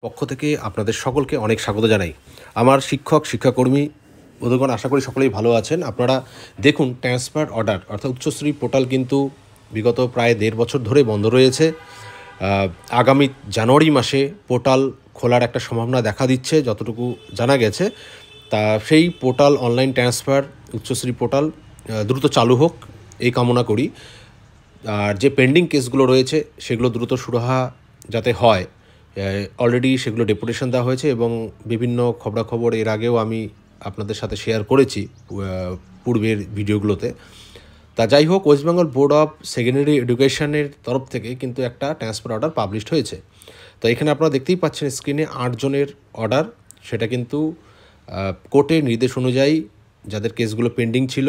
পক্ষ থেকে আপনাদের সকলকে অনেক স্বাগত জানাই। আমার শিক্ষক শিক্ষাকর্মী বন্ধুগণ, আশা করি সকলেই ভালো আছেন। আপনারা দেখুন, ট্রান্সফার অর্ডার অর্থাৎ উচ্চশ্রী পোর্টাল কিন্তু বিগত প্রায় 1.5 বছর ধরে বন্ধ রয়েছে। আগামী জানুয়ারি মাসে পোর্টাল খোলার একটা সম্ভাবনা দেখা দিচ্ছে যতটুকু জানা গেছে। তা সেই portal online transfer Utsashree portal দ্রুত চালু হোক এই কামনা করি। আর যে পেন্ডিং কেসগুলো রয়েছে সেগুলো দ্রুত সুরাহা যাতে হয়, অলরেডি সেগুলো ডেপুটেশন দেওয়া হয়েছে এবং বিভিন্ন খবরাখবর এর আগেও আমি আপনাদের সাথে শেয়ার করেছি পূর্বের ভিডিওগুলোতে। তা যাই হোক, West Bengal board of secondary এডুকেশনের তরফ থেকে কিন্তু একটা ট্রান্সফার অর্ডার পাবলিশড হয়েছে। তো এখানে আপনারা দেখতেই পাচ্ছেন স্ক্রিনে 8 জনের অর্ডার। সেটা কিন্তু কোর্টের নির্দেশ অনুযায়ী যাদের কেসগুলো পেন্ডিং ছিল,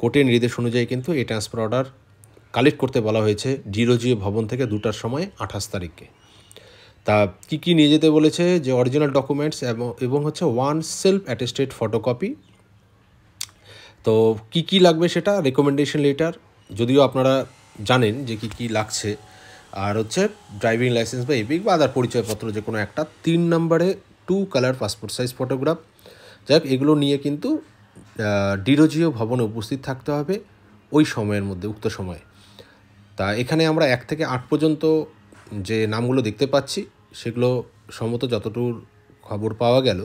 কোর্টের নির্দেশ অনুযায়ী কিন্তু এই ট্রান্সফার অর্ডার কালেক্ট করতে বলা হয়েছে ডিরোজিও ভবন থেকে 2টার সময় 28 তারিখে। তা কী কী নিয়ে যেতে বলেছে, যে অরিজিনাল ডকুমেন্টস এবং হচ্ছে 1 সেলফ অ্যাটেস্টেড ফটোকপি। তো কী কী লাগবে সেটা রেকমেন্ডেশন লেটার, যদিও আপনারা জানেন যে কী কী লাগছে, আর হচ্ছে ড্রাইভিং লাইসেন্স বা এপিক বা আদার পরিচয়পত্র যে কোনো একটা, 3 নম্বরে 2 কালার পাসপোর্ট সাইজ ফটোগ্রাফ। যাই হোক, এগুলো নিয়ে কিন্তু ডিরোজিও ভবনে উপস্থিত থাকতে হবে ওই সময়ের মধ্যে, উক্ত সময়ে। তা এখানে আমরা 1 থেকে 8 পর্যন্ত যে নামগুলো দেখতে পাচ্ছি সেগুলো সম্ভবত যতদূর খবর পাওয়া গেল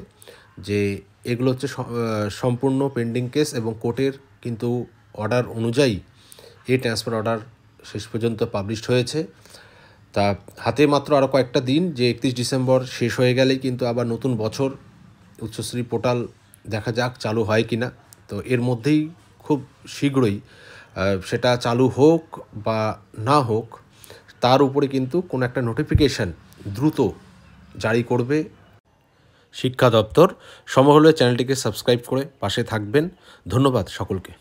যে এগুলো হচ্ছে সম্পূর্ণ পেন্ডিং কেস এবং কোর্টের কিন্তু অর্ডার অনুযায়ী এই ট্রান্সফার অর্ডার শেষ পর্যন্ত পাবলিশড হয়েছে। তা হাতে মাত্র আরও কয়েকটা দিন, যে 31 ডিসেম্বর শেষ হয়ে গেলেই কিন্তু আবার নতুন বছর। উচ্চশ্রী পোর্টাল দেখা যাক চালু হয় কি না। তো এর মধ্যেই খুব শীঘ্রই সেটা চালু হোক বা না হোক, তার উপরে কিন্তু কোনো একটা নোটিফিকেশান দ্রুত জারি করবে শিক্ষা দপ্তর। সম্ভব হলে চ্যানেলটিকে সাবস্ক্রাইব করে পাশে থাকবেন। ধন্যবাদ সকলকে।